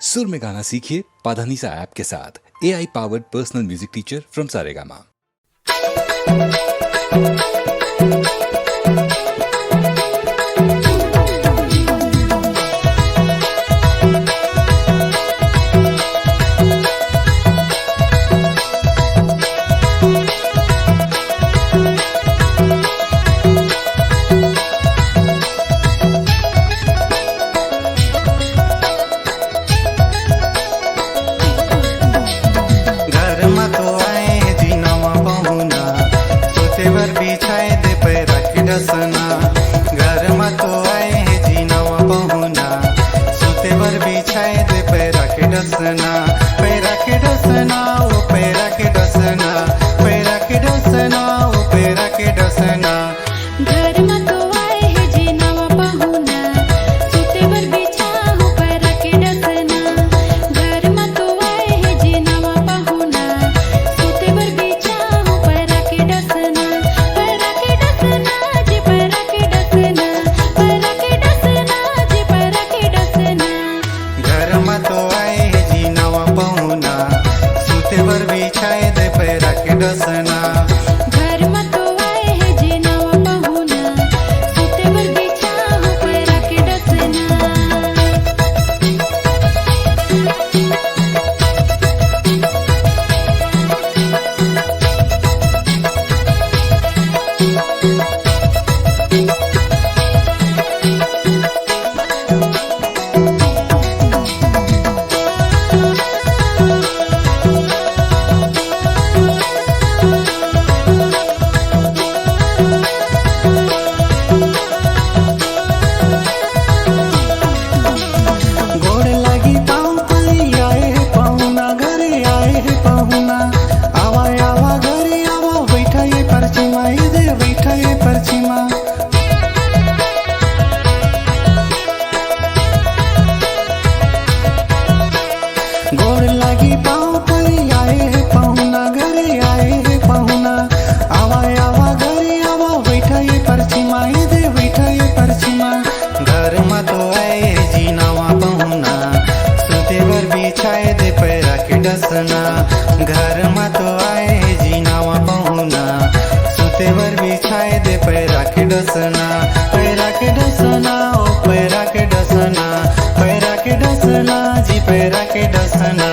सुर में गाना सीखिए पाधानीसा ऐप के साथ। AI powered personal music teacher from Saregama. घर में तो आए हैं जी नवा पहुना, सोते वर बिछाए दे पैरा के डसना, पैरा के डसना ओ पैरा के डसना, पैरा के डसना ओ पैरा के डसना। घर में तो आए हैं जी नवा पहुना, सोते वर बिछाओ पैरा के डसना। घर में तो आए हैं जी नवा पहुना, सोते वर बिछाओ पैरा के डसना, पैरा के डसना जी पैरा के डसना, पैरा के डसना जी पैरा के डसना। घर में तो आए हैं जी नवा पहुना, सोते वर बिछाए दे पैरा के डसना। घर में तो आए हैं जी नवा पहुना, सोते वर बिछाओ पैरा के डसना। गोड़ लगी पाँव परी आए है पहुना, घरे आए है पहुना। आवा आवा घरे आवा, बैठा ये परचिमा, दे बैठा ये परचिमा। गोड़ लगी पाँव परी आए है पहुना, घरे आए है पहुना। आवा आवा घरे आवा, बैठा ये परचिमा, दे बैठा ये परचिमा। घर में तो आए है जी नवा पहुना, सोते वर बिछाए दे पैरा के डसना। घर में तो आए है जी नवा पहुना, सोते वर बिछाए दे पैरा के डसना, पैरा के डसना ओ पैरा के डसना, पैरा के डसना जी पैरा के डसना।